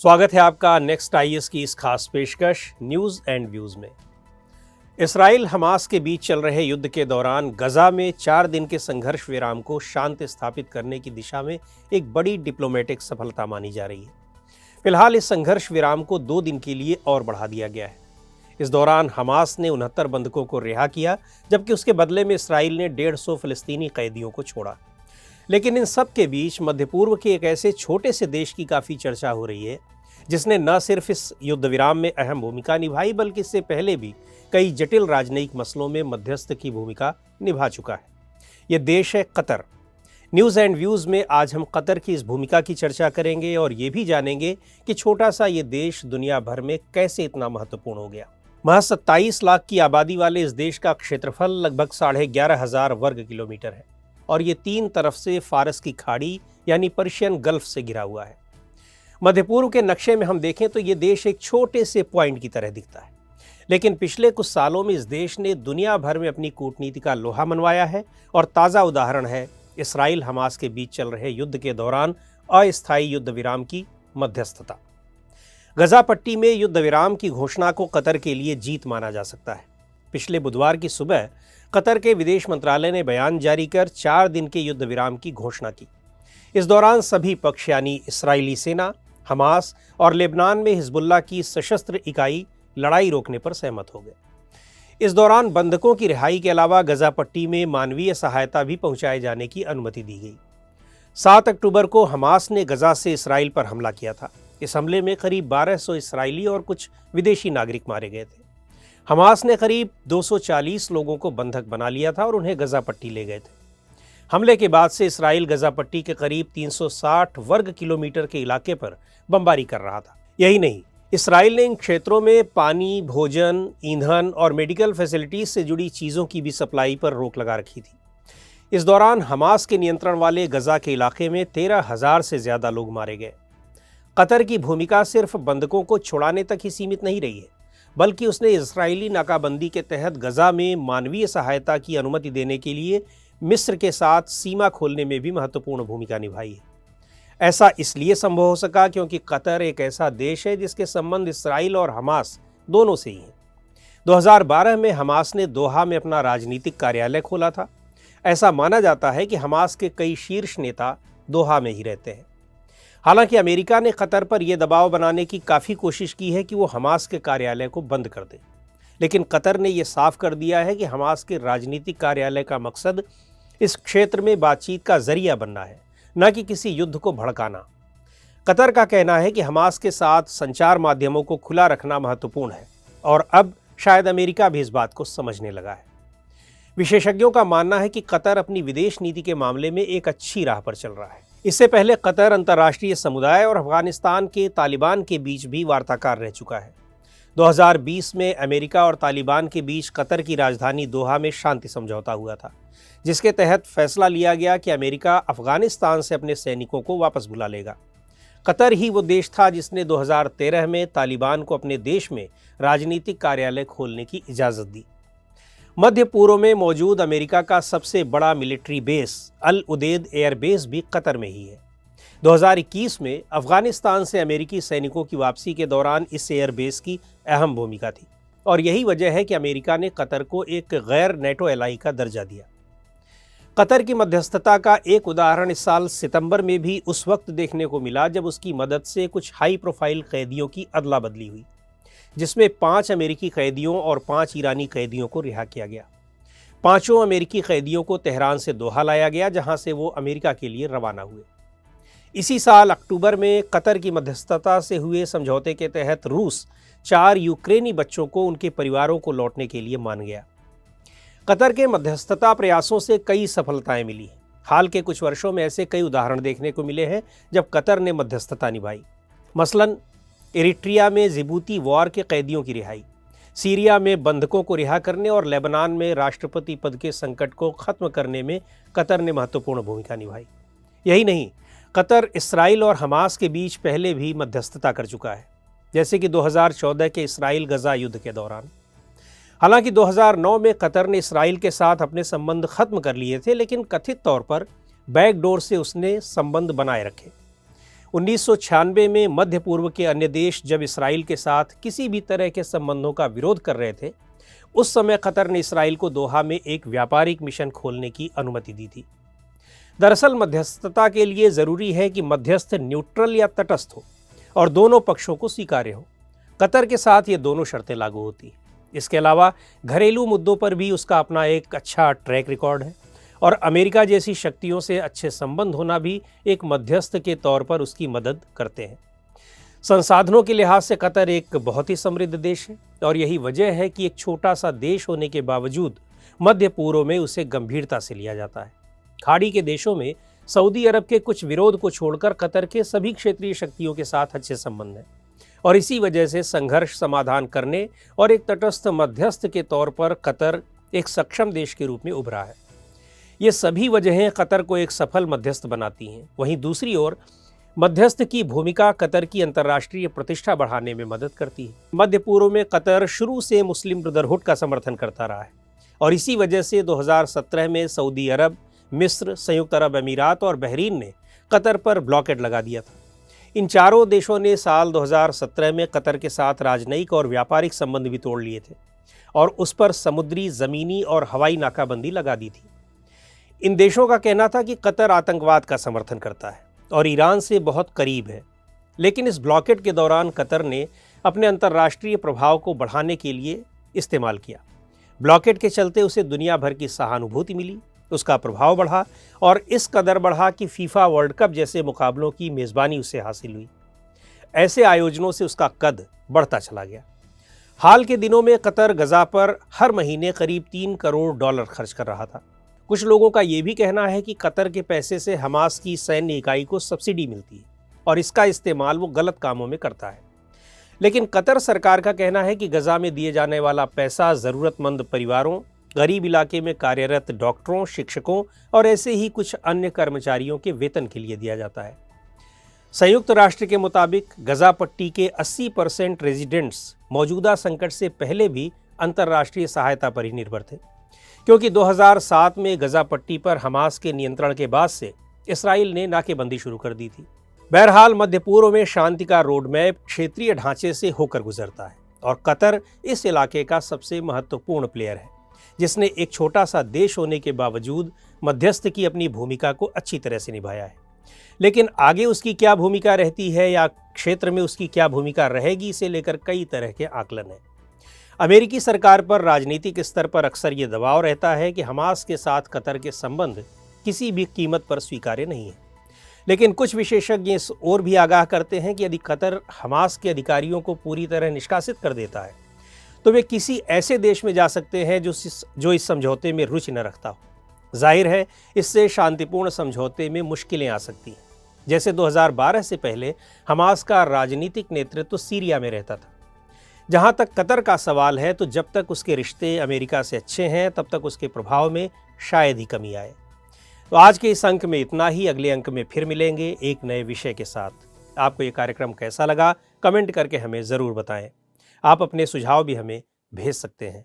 स्वागत है आपका नेक्स्ट आईएएस की इस खास पेशकश न्यूज़ एंड व्यूज़ में। इसराइल हमास के बीच चल रहे युद्ध के दौरान गजा में 4 दिन के संघर्ष विराम को शांति स्थापित करने की दिशा में एक बड़ी डिप्लोमेटिक सफलता मानी जा रही है। फिलहाल इस संघर्ष विराम को 2 दिन के लिए और बढ़ा दिया गया है। इस दौरान हमास ने 69 बंधकों को रिहा किया, जबकि उसके बदले में इसराइल ने 150 फ़लस्तीनी कैदियों को छोड़ा। लेकिन इन सब के बीच मध्य पूर्व के एक ऐसे छोटे से देश की काफ़ी चर्चा हो रही है जिसने न सिर्फ इस युद्ध विराम में अहम भूमिका निभाई बल्कि इससे पहले भी कई जटिल राजनयिक मसलों में मध्यस्थ की भूमिका निभा चुका है। ये देश है कतर। न्यूज़ एंड व्यूज़ में आज हम कतर की इस भूमिका की चर्चा करेंगे और ये भी जानेंगे कि छोटा सा ये देश दुनिया भर में कैसे इतना महत्वपूर्ण हो गया। महज 27 लाख की आबादी वाले इस देश का क्षेत्रफल लगभग 11,500 वर्ग किलोमीटर है और ये 3 तरफ से फारस की खाड़ी यानी पर्शियन गल्फ से घिरा हुआ है। मध्य पूर्व के नक्शे में हम देखें तो ये देश एक छोटे से पॉइंट की तरह दिखता है, लेकिन पिछले कुछ सालों में इस देश ने दुनिया भर में अपनी कूटनीति का लोहा मनवाया है और ताज़ा उदाहरण है इसराइल हमास के बीच चल रहे युद्ध के दौरान अस्थायी युद्ध विराम की मध्यस्थता। गजा पट्टी में युद्ध विराम की घोषणा को कतर के लिए जीत माना जा सकता है। पिछले बुधवार की सुबह कतर के विदेश मंत्रालय ने बयान जारी कर 4 दिन के युद्ध विराम की घोषणा की। इस दौरान सभी पक्ष यानी इसराइली सेना, हमास और लेबनान में हिजबुल्लाह की सशस्त्र इकाई लड़ाई रोकने पर सहमत हो गए। इस दौरान बंधकों की रिहाई के अलावा गजा पट्टी में मानवीय सहायता भी पहुंचाए जाने की अनुमति दी गई। 7 अक्टूबर को हमास ने गजा से इसराइल पर हमला किया था। इस हमले में करीब 1200 इसराइली और कुछ विदेशी नागरिक मारे गए थे। हमास ने करीब 240 लोगों को बंधक बना लिया था और उन्हें गजा पट्टी ले गए थे। हमले के बाद से इसराइल गजा पट्टी के करीब 360 वर्ग किलोमीटर के इलाके पर बमबारी कर रहा था। यही नहीं, इसराइल ने इन क्षेत्रों में पानी, भोजन, ईंधन और मेडिकल फैसिलिटीज से जुड़ी चीज़ों की भी सप्लाई पर रोक लगा रखी थी। इस दौरान हमास के नियंत्रण वाले गजा के इलाके में 13,000 से ज़्यादा लोग मारे गए। कतर की भूमिका सिर्फ बंधकों को छुड़ाने तक ही सीमित नहीं रही है, बल्कि उसने इजरायली नाकाबंदी के तहत गजा में मानवीय सहायता की अनुमति देने के लिए मिस्र के साथ सीमा खोलने में भी महत्वपूर्ण भूमिका निभाई है। ऐसा इसलिए संभव हो सका क्योंकि कतर एक ऐसा देश है जिसके संबंध इसराइल और हमास दोनों से ही हैं। 2012 में हमास ने दोहा में अपना राजनीतिक कार्यालय खोला था। ऐसा माना जाता है कि हमास के कई शीर्ष नेता दोहा में ही रहते हैं। हालांकि अमेरिका ने कतर पर यह दबाव बनाने की काफ़ी कोशिश की है कि वो हमास के कार्यालय को बंद कर दे, लेकिन कतर ने यह साफ कर दिया है कि हमास के राजनीतिक कार्यालय का मकसद इस क्षेत्र में बातचीत का जरिया बनना है, न कि किसी युद्ध को भड़काना। कतर का कहना है कि हमास के साथ संचार माध्यमों को खुला रखना महत्वपूर्ण है और अब शायद अमेरिका भी इस बात को समझने लगा है। विशेषज्ञों का मानना है कि कतर अपनी विदेश नीति के मामले में एक अच्छी राह पर चल रहा है। इससे पहले कतर अंतर्राष्ट्रीय समुदाय और अफगानिस्तान के तालिबान के बीच भी वार्ताकार रह चुका है। 2020 में अमेरिका और तालिबान के बीच कतर की राजधानी दोहा में शांति समझौता हुआ था, जिसके तहत फैसला लिया गया कि अमेरिका अफगानिस्तान से अपने सैनिकों को वापस बुला लेगा। कतर ही वो देश था जिसने 2013 में तालिबान को अपने देश में राजनीतिक कार्यालय खोलने की इजाज़त दी। मध्य पूर्व में मौजूद अमेरिका का सबसे बड़ा मिलिट्री बेस अल उदेद एयर बेस भी कतर में ही है। 2021 में अफगानिस्तान से अमेरिकी सैनिकों की वापसी के दौरान इस एयर बेस की अहम भूमिका थी और यही वजह है कि अमेरिका ने कतर को एक गैर नेटो एलाई का दर्जा दिया। कतर की मध्यस्थता का एक उदाहरण इस साल सितंबर में भी उस वक्त देखने को मिला जब उसकी मदद से कुछ हाई प्रोफाइल कैदियों की अदला बदली हुई, जिसमें 5 अमेरिकी कैदियों और 5 ईरानी कैदियों को रिहा किया गया। 5 अमेरिकी कैदियों को तेहरान से दोहा लाया गया, जहां से वो अमेरिका के लिए रवाना हुए। इसी साल अक्टूबर में कतर की मध्यस्थता से हुए समझौते के तहत रूस 4 यूक्रेनी बच्चों को उनके परिवारों को लौटने के लिए मान गया। कतर के मध्यस्थता प्रयासों से कई सफलताएं मिली। हाल के कुछ वर्षों में ऐसे कई उदाहरण देखने को मिले हैं जब कतर ने मध्यस्थता निभाई। मसलन इरिट्रिया में जिबूती वॉर के कैदियों की रिहाई, सीरिया में बंधकों को रिहा करने और लेबनान में राष्ट्रपति पद के संकट को खत्म करने में कतर ने महत्वपूर्ण भूमिका निभाई। यही नहीं, कतर इसराइल और हमास के बीच पहले भी मध्यस्थता कर चुका है, जैसे कि 2014 के इसराइल गजा युद्ध के दौरान। हालांकि 2009 में कतर ने इसराइल के साथ अपने संबंध खत्म कर लिए थे, लेकिन कथित तौर पर बैकडोर से उसने संबंध बनाए रखे। 1996 में मध्य पूर्व के अन्य देश जब इसराइल के साथ किसी भी तरह के संबंधों का विरोध कर रहे थे, उस समय कतर ने इसराइल को दोहा में एक व्यापारिक मिशन खोलने की अनुमति दी थी। दरअसल मध्यस्थता के लिए जरूरी है कि मध्यस्थ न्यूट्रल या तटस्थ हो और दोनों पक्षों को स्वीकार्य हो। कतर के साथ ये दोनों शर्तें लागू होती हैं। इसके अलावा घरेलू मुद्दों पर भी उसका अपना एक अच्छा ट्रैक रिकॉर्ड है और अमेरिका जैसी शक्तियों से अच्छे संबंध होना भी एक मध्यस्थ के तौर पर उसकी मदद करते हैं। संसाधनों के लिहाज से कतर एक बहुत ही समृद्ध देश है और यही वजह है कि एक छोटा सा देश होने के बावजूद मध्य पूर्व में उसे गंभीरता से लिया जाता है। खाड़ी के देशों में सऊदी अरब के कुछ विरोध को छोड़कर कतर के सभी क्षेत्रीय शक्तियों के साथ अच्छे संबंध हैं और इसी वजह से संघर्ष समाधान करने और एक तटस्थ मध्यस्थ के तौर पर कतर एक सक्षम देश के रूप में उभरा है। ये सभी वजहें कतर को एक सफल मध्यस्थ बनाती हैं। वहीं दूसरी ओर मध्यस्थ की भूमिका कतर की अंतर्राष्ट्रीय प्रतिष्ठा बढ़ाने में मदद करती है। मध्य पूर्व में कतर शुरू से मुस्लिम ब्रदरहुड का समर्थन करता रहा है और इसी वजह से 2017 में सऊदी अरब, मिस्र, संयुक्त अरब अमीरात और बहरीन ने कतर पर ब्लॉकेड लगा दिया था। इन चारों देशों ने साल 2017 में कतर के साथ राजनयिक और व्यापारिक संबंध भी तोड़ लिए थे और उस पर समुद्री, ज़मीनी और हवाई नाकाबंदी लगा दी थी। इन देशों का कहना था कि कतर आतंकवाद का समर्थन करता है और ईरान से बहुत करीब है, लेकिन इस ब्लॉकेड के दौरान कतर ने अपने अंतर्राष्ट्रीय प्रभाव को बढ़ाने के लिए इस्तेमाल किया। ब्लॉकेड के चलते उसे दुनिया भर की सहानुभूति मिली, उसका प्रभाव बढ़ा और इस कदर बढ़ा कि फीफा वर्ल्ड कप जैसे मुकाबलों की मेज़बानी उसे हासिल हुई। ऐसे आयोजनों से उसका कद बढ़ता चला गया। हाल के दिनों में कतर गजा पर हर महीने करीब $3 करोड़ खर्च कर रहा था। कुछ लोगों का ये भी कहना है कि कतर के पैसे से हमास की सैन्य इकाई को सब्सिडी मिलती है और इसका इस्तेमाल वो गलत कामों में करता है। लेकिन कतर सरकार का कहना है कि गजा में दिए जाने वाला पैसा ज़रूरतमंद परिवारों, गरीब इलाके में कार्यरत डॉक्टरों, शिक्षकों और ऐसे ही कुछ अन्य कर्मचारियों के वेतन के लिए दिया जाता है। संयुक्त राष्ट्र के मुताबिक गजा पट्टी के 80% रेजिडेंट्स मौजूदा संकट से पहले भी अंतर्राष्ट्रीय सहायता पर ही निर्भर थे, क्योंकि 2007 में गजा पट्टी पर हमास के नियंत्रण के बाद से इसराइल ने नाकेबंदी शुरू कर दी थी। बहरहाल मध्य पूर्व में शांति का रोडमैप क्षेत्रीय ढांचे से होकर गुजरता है और कतर इस इलाके का सबसे महत्वपूर्ण प्लेयर है, जिसने एक छोटा सा देश होने के बावजूद मध्यस्थ की अपनी भूमिका को अच्छी तरह से निभाया है। लेकिन आगे उसकी क्या भूमिका रहती है या क्षेत्र में उसकी क्या भूमिका रहेगी, इसे लेकर कई तरह के आकलन हैं। अमेरिकी सरकार पर राजनीतिक स्तर पर अक्सर ये दबाव रहता है कि हमास के साथ कतर के संबंध किसी भी कीमत पर स्वीकार्य नहीं है। लेकिन कुछ विशेषज्ञ इस ओर भी आगाह करते हैं कि यदि कतर हमास के अधिकारियों को पूरी तरह निष्कासित कर देता है तो वे किसी ऐसे देश में जा सकते हैं जो इस समझौते में रुचि न रखता हो। जाहिर है, इससे शांतिपूर्ण समझौते में मुश्किलें आ सकती हैं। जैसे 2012 से पहले हमास का राजनीतिक नेतृत्व सीरिया में रहता था। जहां तक कतर का सवाल है, तो जब तक उसके रिश्ते अमेरिका से अच्छे हैं तब तक उसके प्रभाव में शायद ही कमी आए। तो आज के इस अंक में इतना ही। अगले अंक में फिर मिलेंगे एक नए विषय के साथ। आपको ये कार्यक्रम कैसा लगा, कमेंट करके हमें ज़रूर बताएं। आप अपने सुझाव भी हमें भेज सकते हैं।